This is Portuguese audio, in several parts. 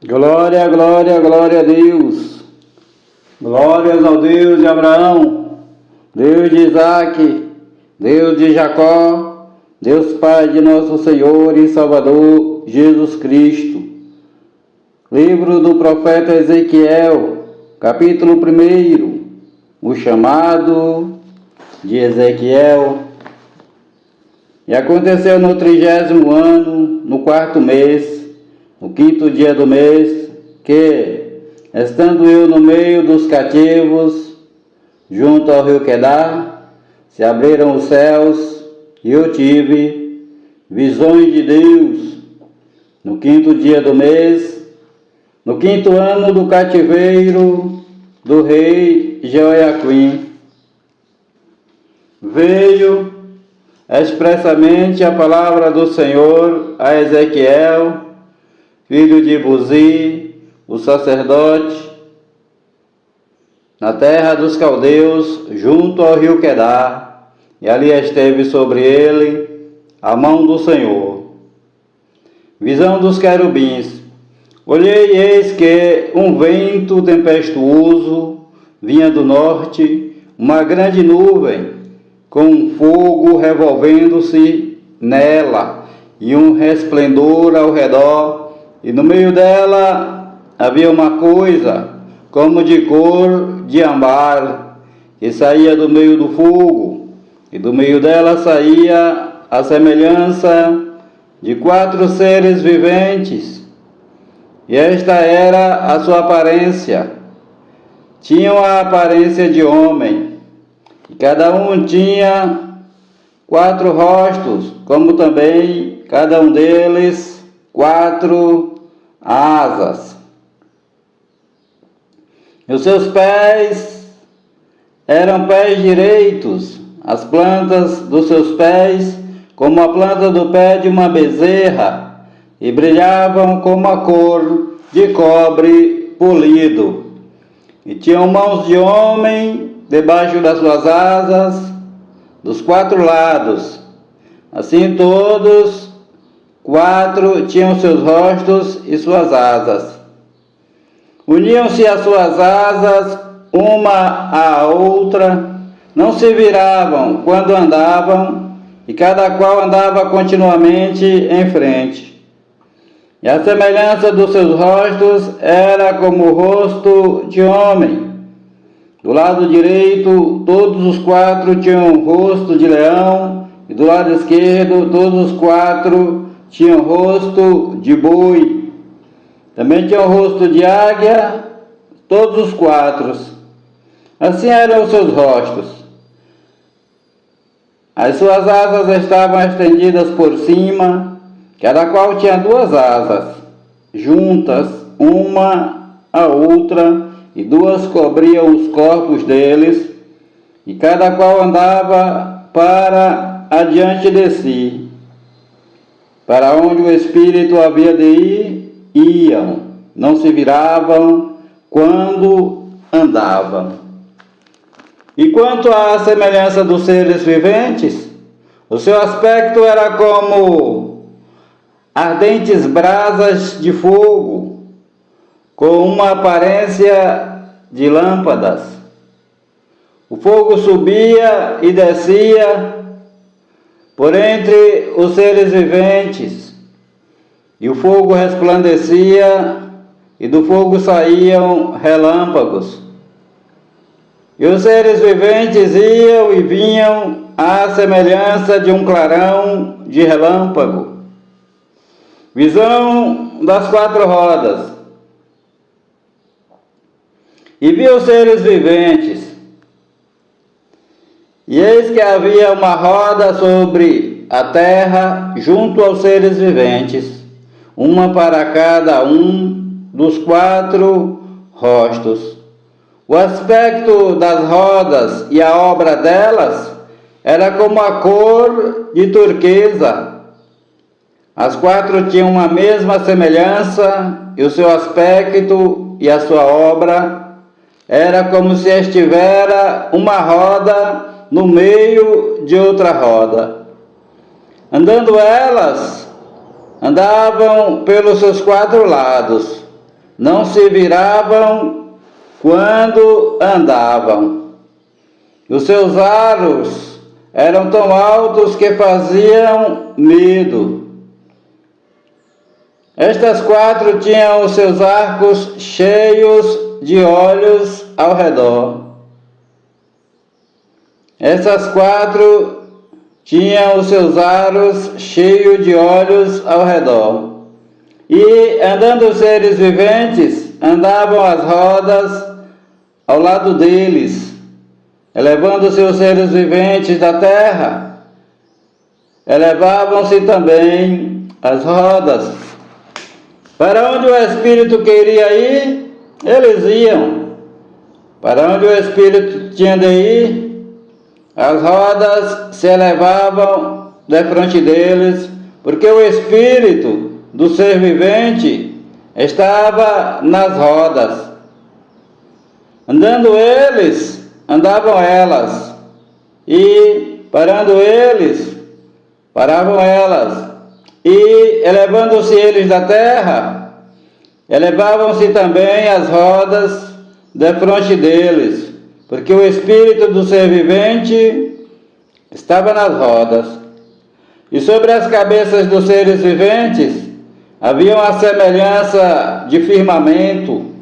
Glória, glória, glória a Deus. Glórias ao Deus de Abraão, Deus de Isaac, Deus de Jacó, Deus Pai de nosso Senhor e Salvador Jesus Cristo. Livro do profeta Ezequiel, capítulo 1, o chamado de Ezequiel. E aconteceu no 30º ano, no 4º mês, no 5º dia do mês, que, estando eu no meio dos cativos, junto ao rio Quedar, se abriram os céus, e eu tive visões de Deus, no 5º dia do mês, no 5º ano do cativeiro do rei Jeoiaquim. Veio expressamente a palavra do Senhor a Ezequiel, filho de Buzi, o sacerdote, na terra dos caldeus, junto ao rio Quedar, e ali esteve sobre ele a mão do Senhor. Visão dos querubins. Olhei e eis que um vento tempestuoso vinha do norte, uma grande nuvem, com um fogo revolvendo-se nela, e um resplendor ao redor, e no meio dela havia uma coisa, como de cor de âmbar, que saía do meio do fogo, e do meio dela saía a semelhança de 4 seres viventes, e esta era a sua aparência. Tinham a aparência de homem, e cada um tinha 4 rostos, como também cada um deles 4 asas. E os seus pés eram pés direitos, as plantas dos seus pés como a planta do pé de uma bezerra, e brilhavam como a cor de cobre polido. E tinham mãos de homem debaixo das suas asas, dos 4 lados. Assim todos 4 tinham seus rostos e suas asas. Uniam-se as suas asas uma à outra, não se viravam quando andavam, e cada qual andava continuamente em frente. E a semelhança dos seus rostos era como o rosto de homem. Do lado direito, todos os 4 tinham o rosto de leão, e do lado esquerdo, todos os 4 tinham o rosto de boi. Também tinham o rosto de águia, todos os 4. Assim eram os seus rostos. As suas asas estavam estendidas por cima, cada qual tinha 2 asas, juntas, uma à outra, e 2 cobriam os corpos deles, e cada qual andava para adiante de si. Para onde o Espírito havia de ir, iam, não se viravam quando andavam. E quanto à semelhança dos seres viventes, o seu aspecto era como ardentes brasas de fogo, com uma aparência de lâmpadas. O fogo subia e descia por entre os seres viventes, e o fogo resplandecia, e do fogo saíam relâmpagos. E os seres viventes iam e vinham à semelhança de um clarão de relâmpago. Visão das 4 rodas. E vi os seres viventes, e eis que havia uma roda sobre a terra junto aos seres viventes, uma para cada um dos 4 rostos. O aspecto das rodas e a obra delas era como a cor de turquesa. As 4 tinham a mesma semelhança, e o seu aspecto e a sua obra era como se estivera uma roda no meio de outra roda. Andando elas, andavam pelos seus 4 lados, não se viravam quando andavam. Os seus aros eram tão altos que faziam medo. Estas 4 tinham os seus arcos cheios de olhos ao redor. Essas 4 tinham os seus aros cheios de olhos ao redor. E, andando os seres viventes, andavam as rodas ao lado deles, elevando-se os seres viventes da terra, elevavam-se também as rodas. Para onde o Espírito queria ir, eles iam. Para onde o Espírito tinha de ir, as rodas se elevavam defronte deles, porque o Espírito do ser vivente estava nas rodas. Andando eles, andavam elas, e parando eles, paravam elas, e elevando-se eles da terra, elevavam-se também as rodas defronte deles, porque o Espírito do ser vivente estava nas rodas. E sobre as cabeças dos seres viventes havia uma semelhança de firmamento,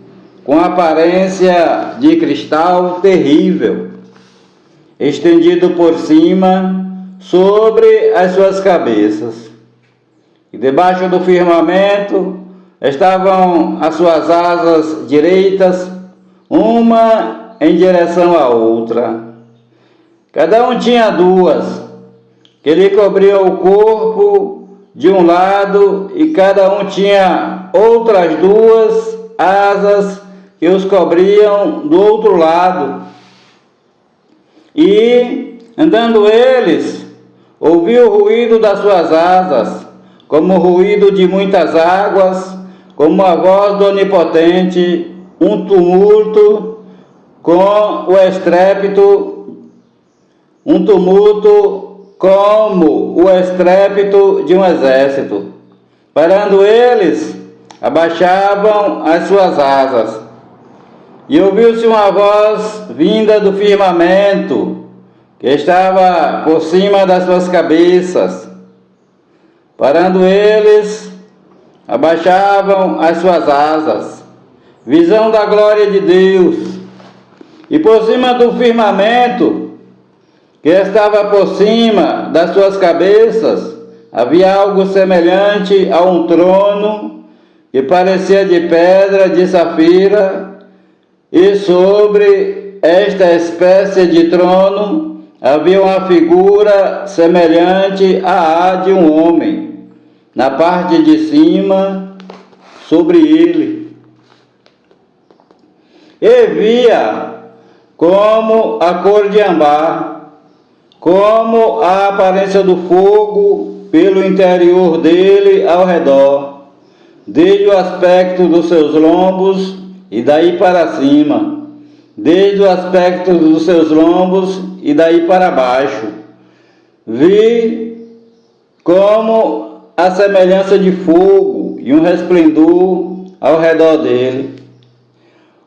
com aparência de cristal terrível, estendido por cima sobre as suas cabeças. E debaixo do firmamento estavam as suas asas direitas, uma em direção à outra. Cada um tinha 2, que lhe cobriam o corpo de um lado, e cada um tinha outras 2 asas que os cobriam do outro lado. E, andando eles, ouviu o ruído das suas asas, como o ruído de muitas águas, como a voz do Onipotente, um tumulto com o estrépito, como o estrépito de um exército. Parando eles, abaixavam as suas asas. E ouviu-se uma voz vinda do firmamento, que estava por cima das suas cabeças. Parando eles, abaixavam as suas asas. Visão da glória de Deus. E por cima do firmamento, que estava por cima das suas cabeças, havia algo semelhante a um trono, que parecia de pedra de safira, e sobre esta espécie de trono havia uma figura semelhante à de um homem, na parte de cima, sobre ele. E via como a cor de âmbar, como a aparência do fogo pelo interior dele ao redor, desde o aspecto dos seus lombos e daí para cima, desde o aspecto dos seus lombos e daí para baixo. Vi como a semelhança de fogo e um resplendor ao redor dele.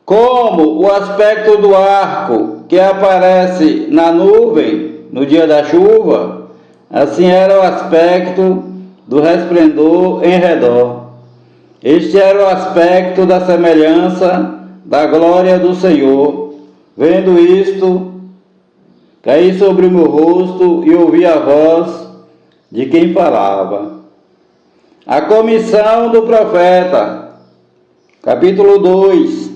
Como o aspecto do arco que aparece na nuvem no dia da chuva, assim era o aspecto do resplendor em redor. Este era o aspecto da semelhança da glória do Senhor. Vendo isto, caí sobre o meu rosto e ouvi a voz de quem falava. A comissão do profeta, capítulo 2.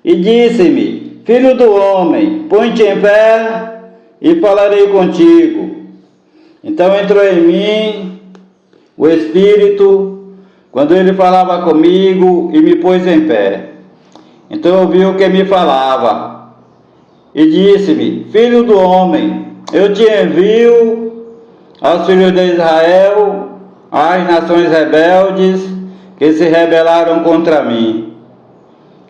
E disse-me: Filho do homem, põe-te em pé e falarei contigo. Então entrou em mim o Espírito, quando ele falava comigo, e me pôs em pé. Então eu ouvi o que me falava. E disse-me: Filho do homem, eu te envio aos filhos de Israel, às nações rebeldes que se rebelaram contra mim.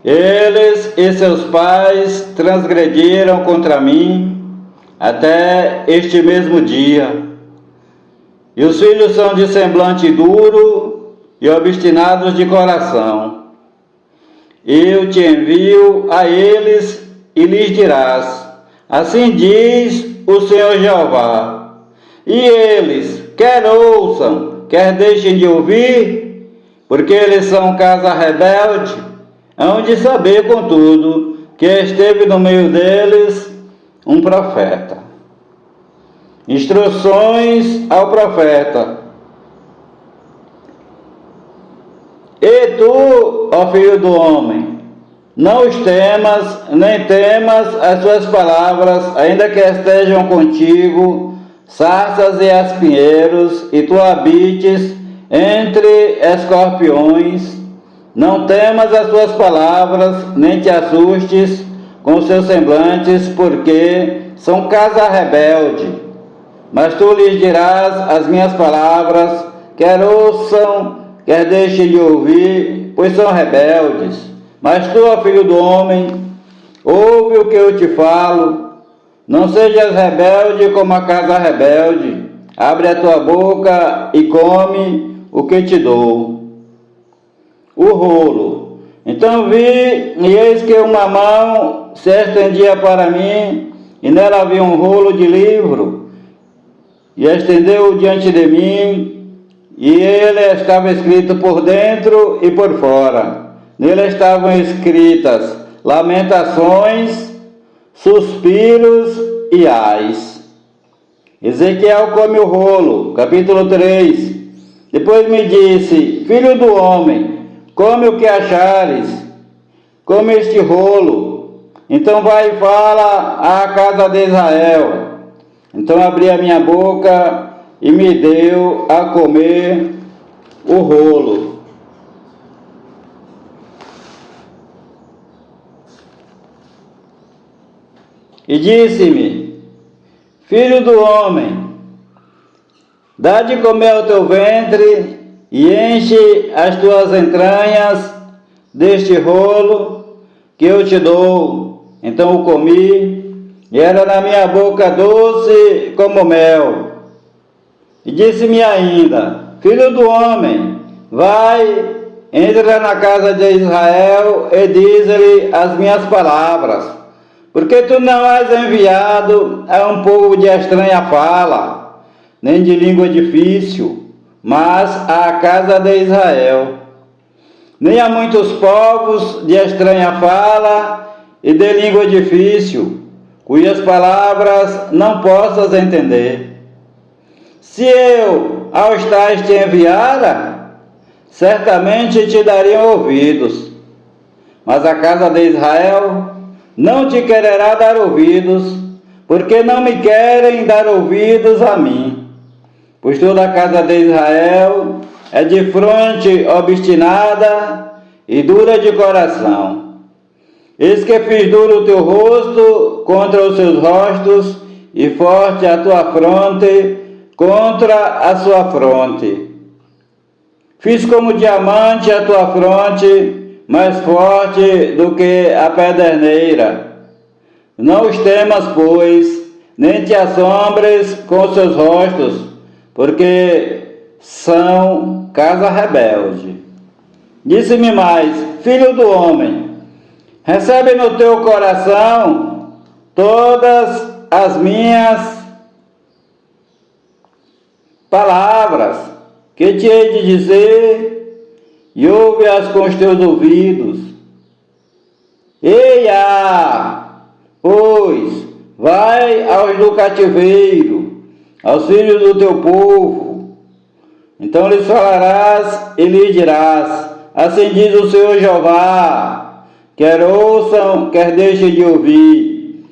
Eles e seus pais transgrediram contra mim até este mesmo dia. E os filhos são de semblante duro e obstinados de coração. eu te envio a eles e lhes dirás: assim diz o Senhor Jeová. E eles, quer ouçam, quer deixem de ouvir, porque eles são casa rebelde, hão de saber, contudo, que esteve no meio deles um profeta. Instruções ao profeta. E tu, ó filho do homem, não os temas, nem temas as suas palavras, ainda que estejam contigo sarças e espinheiros, e tu habites entre escorpiões. Não temas as suas palavras, nem te assustes com os seus semblantes, porque são casa rebelde. Mas tu lhes dirás as minhas palavras, quer ouçam, quer deixem de ouvir, pois são rebeldes. Mas tu, ó filho do homem, ouve o que eu te falo. Não sejas rebelde como a casa rebelde. Abre a tua boca e come o que te dou. O rolo. Então vi, e eis que uma mão se estendia para mim, e nela havia um rolo de livro, e estendeu-o diante de mim, e ele estava escrito por dentro e por fora. Nele estavam escritas lamentações, suspiros e ais. Ezequiel come o rolo, capítulo 3. Depois me disse: filho do homem, come o que achares, come este rolo. Então vai e fala à casa de Israel. Então abri a minha boca e me deu a comer o rolo. E disse-me: filho do homem, dá de comer ao teu ventre e enche as tuas entranhas deste rolo que eu te dou. Então o comi, e era na minha boca doce como mel. E disse-me ainda: filho do homem, vai, entra na casa de Israel e diz-lhe as minhas palavras. Porque tu não és enviado a um povo de estranha fala, nem de língua difícil, mas à casa de Israel. Nem a muitos povos de estranha fala e de língua difícil, cujas palavras não possas entender. Se eu aos tais te enviara, certamente te dariam ouvidos. Mas a casa de Israel não te quererá dar ouvidos, porque não me querem dar ouvidos a mim. Pois toda a casa de Israel é de fronte obstinada e dura de coração. Eis que fiz duro o teu rosto contra os seus rostos, e forte a tua fronte contra a sua fronte. Fiz como diamante a tua fronte, mais forte do que a pederneira. Não os temas, pois, nem te assombres com seus rostos, porque são casa rebelde. Disse-me mais: filho do homem, recebe no teu coração todas as minhas palavras que te hei de dizer, e ouve-as com os teus ouvidos. Eia, pois, vai aos do cativeiro, aos filhos do teu povo. Então lhes falarás e lhes dirás: assim diz o Senhor Jeová, quer ouçam, quer deixem de ouvir.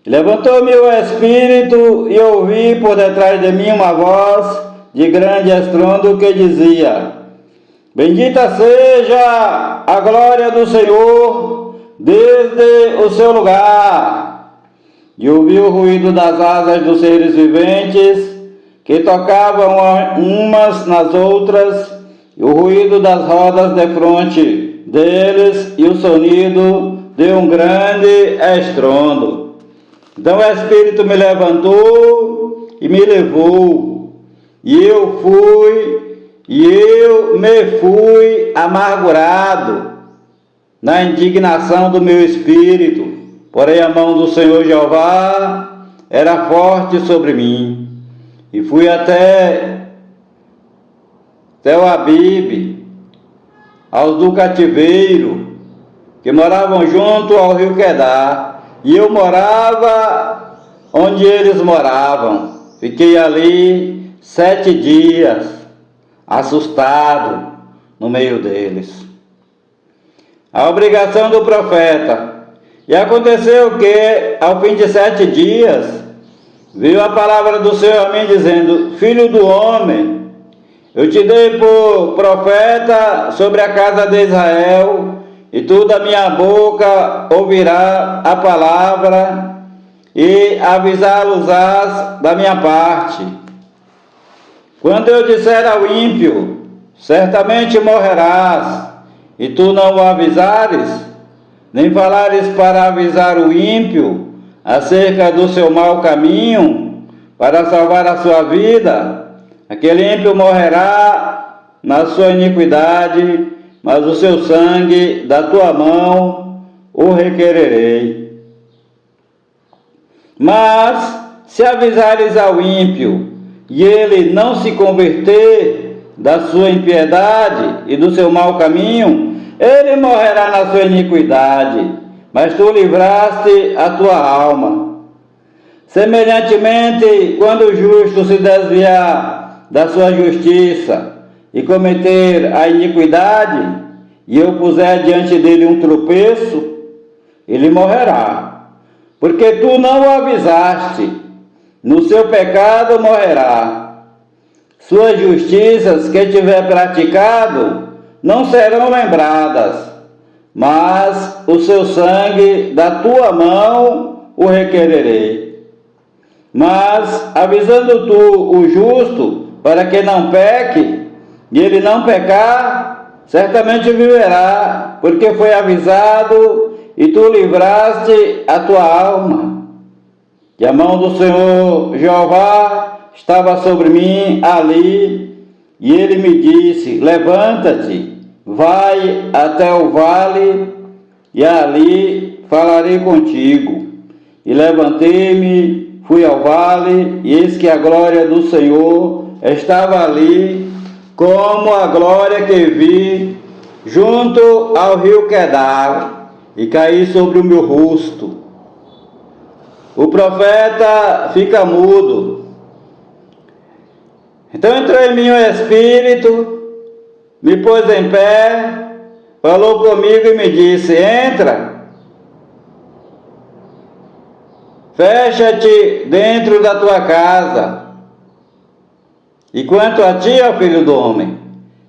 Levantou-me o espírito e ouvi por detrás de mim uma voz de grande estrondo que dizia: bendita seja a glória do Senhor desde o seu lugar. E ouvi o ruído das asas dos seres viventes que tocavam umas nas outras, e o ruído das rodas defronte deles, e o sonido de um grande estrondo. Então o Espírito me levantou e me levou, e eu me fui amargurado, na indignação do meu espírito, porém a mão do Senhor Jeová era forte sobre mim. E fui até Tel Abibe, aos do cativeiro, que moravam junto ao rio Quedar, e eu morava onde eles moravam. Fiquei ali 7 dias, assustado no meio deles. A obrigação do profeta. E aconteceu que, ao fim de 7 dias, veio a palavra do Senhor a mim, dizendo: Filho do homem, eu te dei por profeta sobre a casa de Israel, e tu da minha boca ouvirás a palavra, e avisá-los-ás da minha parte. Quando eu disser ao ímpio, certamente morrerás, e tu não o avisares, nem falares para avisar o ímpio acerca do seu mau caminho, para salvar a sua vida, aquele ímpio morrerá na sua iniquidade, mas o seu sangue da tua mão o requererei. Mas, se avisares ao ímpio, e ele não se converter da sua impiedade e do seu mau caminho, ele morrerá na sua iniquidade, mas tu livraste a tua alma. Semelhantemente, quando o justo se desviar da sua justiça e cometer a iniquidade, e eu puser diante dele um tropeço, ele morrerá, porque tu não o avisaste, no seu pecado morrerá. Suas justiças que tiver praticado não serão lembradas, mas o seu sangue da tua mão o requererei. Mas, avisando tu o justo, para que não peque, e ele não pecar, certamente viverá, porque foi avisado, e tu livraste a tua alma. E a mão do Senhor Jeová estava sobre mim ali, e ele me disse: levanta-te, vai até o vale, e ali falarei contigo. E levantei-me, fui ao vale, e eis que a glória do Senhor estava ali, como a glória que vi junto ao rio Quedar, e caí sobre o meu rosto. O profeta fica mudo. Então entrou em mim o Espírito, me pôs em pé, falou comigo e me disse: entra, fecha-te dentro da tua casa. E quanto a ti, ó filho do homem,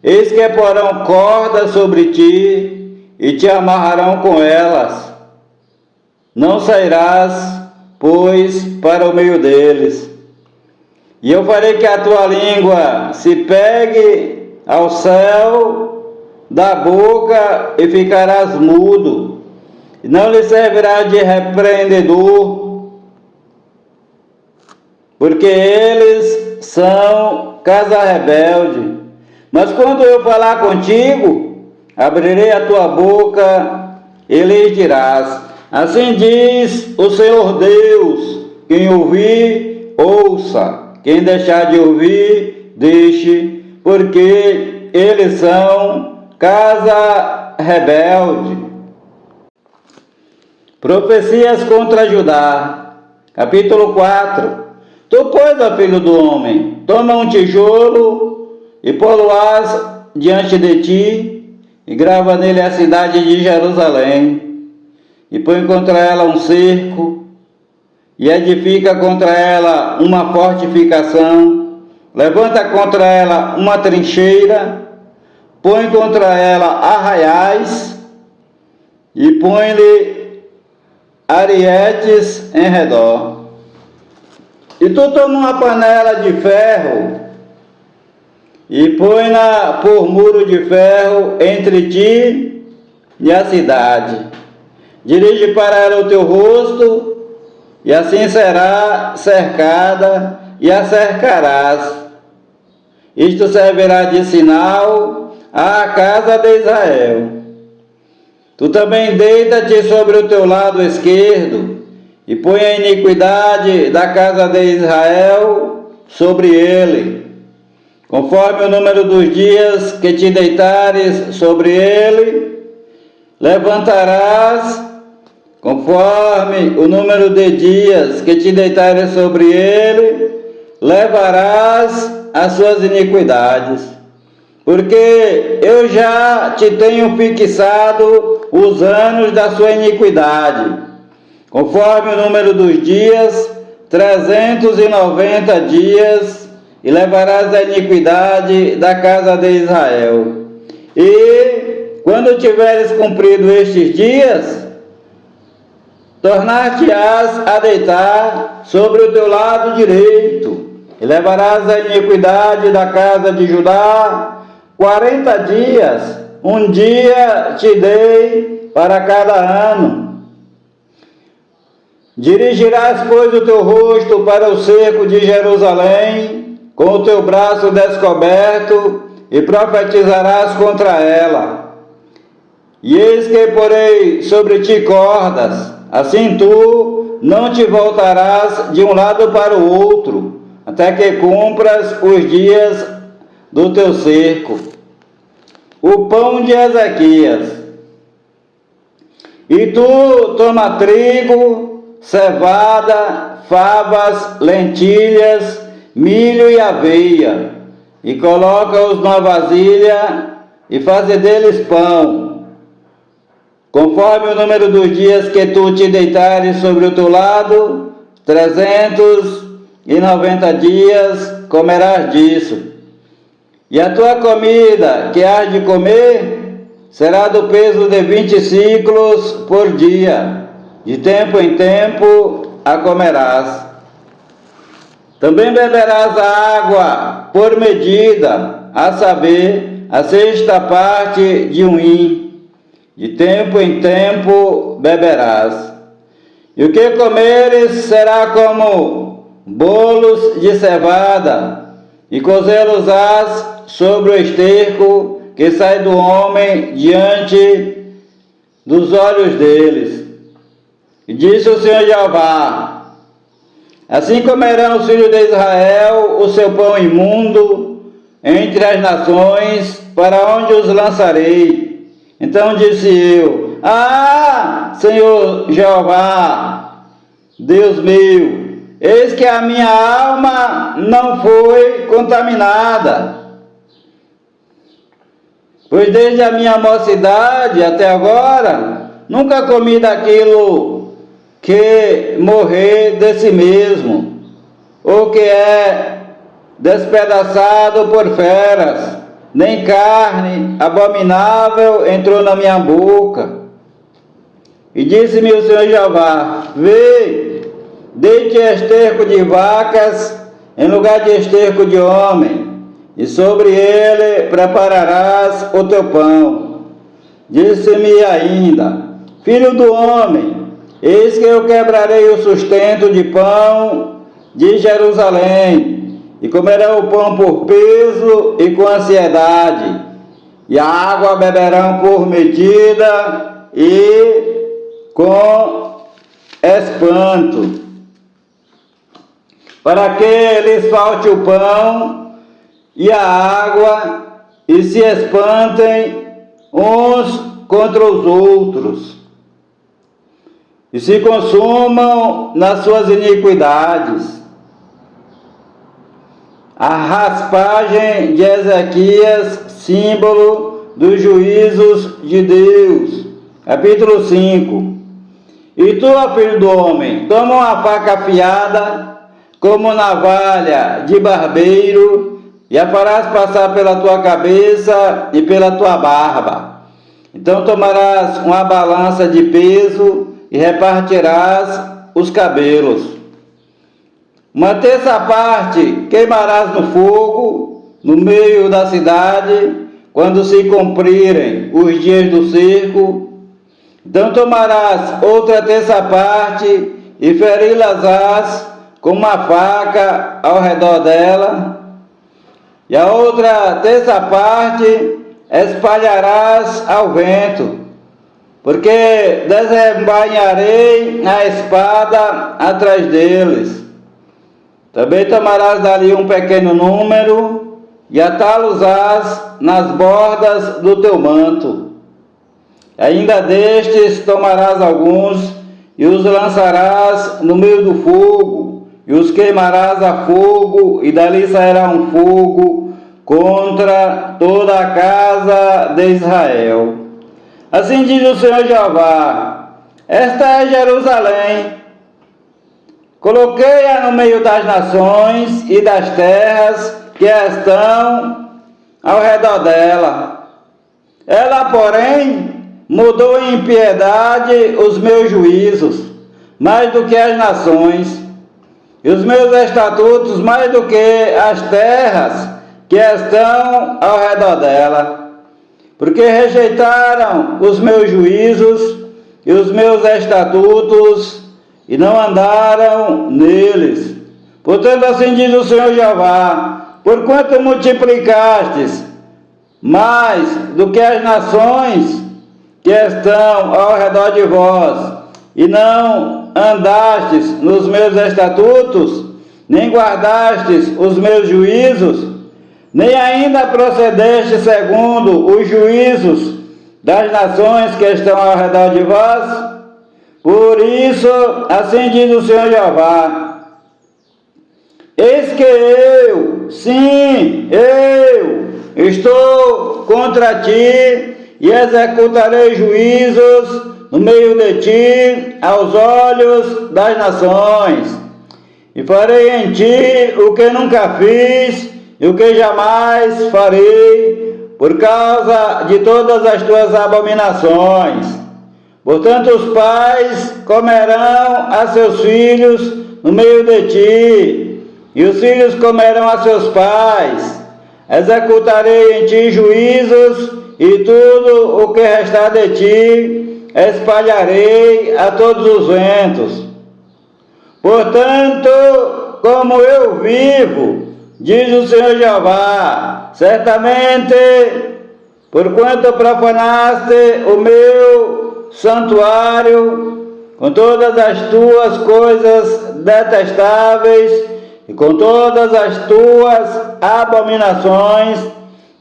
eis que porão cordas sobre ti e te amarrarão com elas. Não sairás, pois, para o meio deles. E eu farei que a tua língua se pegue ao céu da boca e ficarás mudo, e não lhe servirá de repreendedor, porque eles são casa rebelde. Mas quando eu falar contigo, abrirei a tua boca e lhes dirás: assim diz o Senhor Deus, quem ouvir, ouça, quem deixar de ouvir, deixe, porque eles são casa rebelde. Profecias contra Judá, capítulo 4. Tu, pois, ó filho do homem, toma um tijolo e pô-lo-ás diante de ti, e grava nele a cidade de Jerusalém, e põe contra ela um cerco, e edifica contra ela uma fortificação, levanta contra ela uma trincheira, põe contra ela arraiais, e põe-lhe arietes em redor. E tu toma uma panela de ferro, e põe-na por muro de ferro entre ti e a cidade. Dirige para ela o teu rosto, e assim será cercada, e a cercarás. Isto servirá de sinal à casa de Israel. Tu também deita-te sobre o teu lado esquerdo, e põe a iniquidade da casa de Israel sobre ele. Conforme o número dos dias que te deitares sobre ele, levantarás, conforme o número de dias que te deitares sobre ele, levarás as suas iniquidades. Porque eu já te tenho fixado os anos da sua iniquidade, conforme o número dos dias, 390 dias, e levarás a iniquidade da casa de Israel. E, quando tiveres cumprido estes dias, tornar-te-ás a deitar sobre o teu lado direito, e levarás a iniquidade da casa de Judá 40 dias, um dia te dei para cada ano. Dirigirás, pois, o teu rosto para o cerco de Jerusalém, com o teu braço descoberto, e profetizarás contra ela. E eis que porei sobre ti cordas, assim tu não te voltarás de um lado para o outro, até que cumpras os dias do teu cerco. O pão de Ezequias. E tu toma trigo, cevada, favas, lentilhas, milho e aveia, e coloca-os numa vasilha, e faze deles pão, conforme o número dos dias que tu te deitares sobre o teu lado, 390 dias comerás disso. E a tua comida que hás de comer será do peso de 20 ciclos por dia, de tempo em tempo a comerás. Também beberás a água por medida, a saber, a sexta parte de um hin, de tempo em tempo beberás. E o que comeres será como bolos de cevada, e cozê-los-ás sobre o esterco que sai do homem diante dos olhos deles. E disse o Senhor Jeová: assim comerão os filhos de Israel o seu pão imundo entre as nações, para onde os lançarei. Então disse eu: Senhor Jeová, Deus meu, eis que a minha alma não foi contaminada, pois desde a minha mocidade até agora nunca comi daquilo que morrer de si mesmo, ou que é despedaçado por feras, nem carne abominável entrou na minha boca. E disse-me o Senhor Jeová: vê, deite esterco de vacas em lugar de esterco de homem, e sobre ele prepararás o teu pão. Disse-me ainda: filho do homem, eis que eu quebrarei o sustento de pão de Jerusalém, e comerão o pão por peso e com ansiedade, e a água beberão por medida e com espanto, para que lhes falte o pão e a água, e se espantem uns contra os outros, e se consumam nas suas iniquidades. A raspagem de Ezequias, símbolo dos juízos de Deus. Capítulo 5. E tu, filho do homem, toma uma faca afiada, como navalha de barbeiro, e a farás passar pela tua cabeça e pela tua barba. Então tomarás uma balança de peso e repartirás os cabelos. Uma terça parte queimarás no fogo, no meio da cidade, quando se cumprirem os dias do cerco. Então tomarás outra terça parte e feri-las-ás com uma faca ao redor dela, e a outra terça parte espalharás ao vento, porque desembainharei a espada atrás deles. Também tomarás dali um pequeno número, e atá-los-ás nas bordas do teu manto. Ainda destes tomarás alguns, e os lançarás no meio do fogo, e os queimarás a fogo, e dali sairá um fogo contra toda a casa de Israel. Assim diz o Senhor Jeová: esta é Jerusalém. Coloquei-a no meio das nações e das terras que estão ao redor dela. Ela, porém, mudou em impiedade os meus juízos, mais do que as nações, e os meus estatutos mais do que as terras que estão ao redor dela. Porque rejeitaram os meus juízos e os meus estatutos, e não andaram neles. Portanto, assim diz o Senhor Jeová: porquanto multiplicastes mais do que as nações que estão ao redor de vós, e não andastes nos meus estatutos, nem guardastes os meus juízos, nem ainda procedeste segundo os juízos das nações que estão ao redor de vós, por isso, assim diz o Senhor Jeová: eis que eu, sim, eu, estou contra ti, e executarei juízos no meio de ti, aos olhos das nações, e farei em ti o que nunca fiz, e o que jamais farei, por causa de todas as tuas abominações. Portanto, os pais comerão a seus filhos no meio de ti, e os filhos comerão a seus pais. Executarei em ti juízos, e tudo o que restar de ti espalharei a todos os ventos. Portanto, como eu vivo, diz o Senhor Jeová, certamente, porquanto profanaste o meu santuário com todas as tuas coisas detestáveis e com todas as tuas abominações,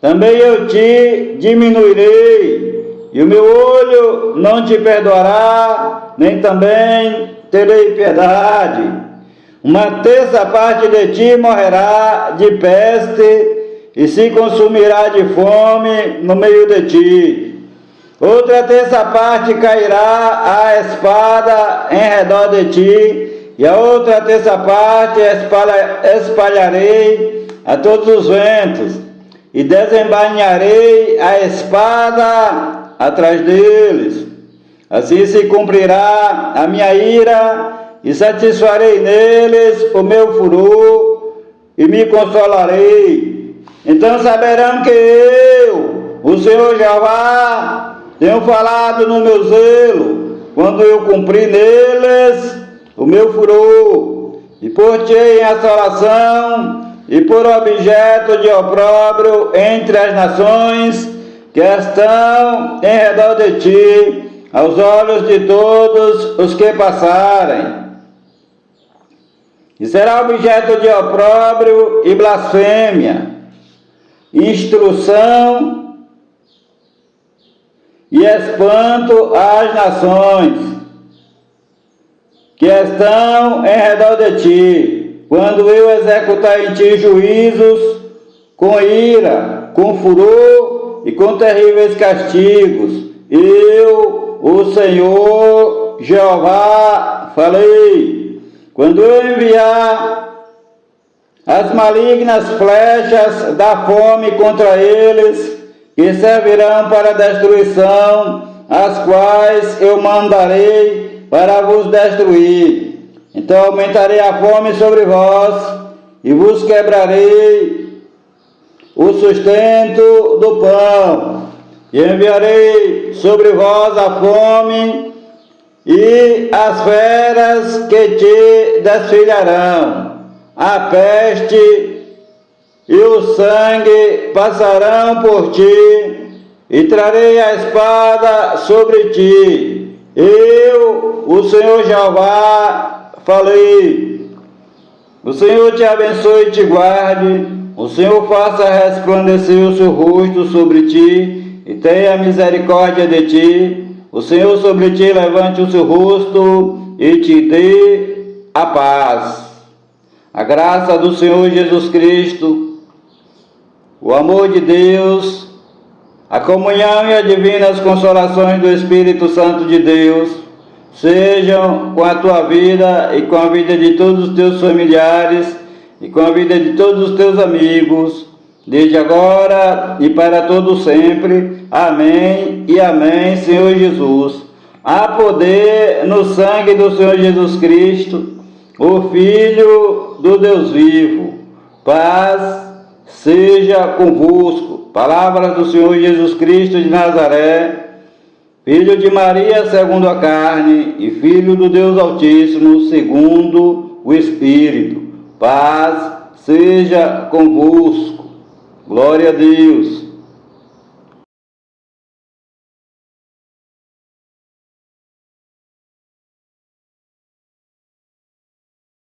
também eu te diminuirei, e o meu olho não te perdoará, nem também terei piedade. Uma terça parte de ti morrerá de peste, e se consumirá de fome no meio de ti. Outra terça parte cairá a espada em redor de ti, e a outra terça parte espalharei a todos os ventos, e desembainharei a espada atrás deles. Assim se cumprirá a minha ira, e satisfarei neles o meu furor, e me consolarei. Então saberão que eu, o Senhor Jeová, tenho falado no meu zelo, quando eu cumpri neles o meu furor, e por-te-ei em assolação, e por objeto de opróbrio entre as nações que estão em redor de ti, aos olhos de todos os que passarem. E será objeto de opróbrio e blasfêmia, instrução e espanto às nações que estão em redor de ti, quando eu executar em ti juízos com ira, com furor e com terríveis castigos. Eu, o Senhor Jeová, falei. Quando eu enviar as malignas flechas da fome contra eles, que servirão para destruição, as quais eu mandarei para vos destruir. Então aumentarei a fome sobre vós, e vos quebrarei o sustento do pão, e enviarei sobre vós a fome e as feras que te desfilharão, a peste e o sangue passarão por ti, e trarei a espada sobre ti. Eu, o Senhor Jeová, falei. O Senhor te abençoe e te guarde. O Senhor faça resplandecer o seu rosto sobre ti e tenha misericórdia de ti. O Senhor sobre ti levante o seu rosto e te dê a paz. A graça do Senhor Jesus Cristo, o amor de Deus, a comunhão e as divinas consolações do Espírito Santo de Deus sejam com a tua vida e com a vida de todos os teus familiares e com a vida de todos os teus amigos, desde agora e para todo sempre. Amém e amém, Senhor Jesus. Há poder no sangue do Senhor Jesus Cristo, o Filho do Deus vivo. Paz seja convosco. Palavras do Senhor Jesus Cristo de Nazaré, Filho de Maria segundo a carne e Filho do Deus Altíssimo segundo o Espírito. Paz seja convosco. Glória a Deus.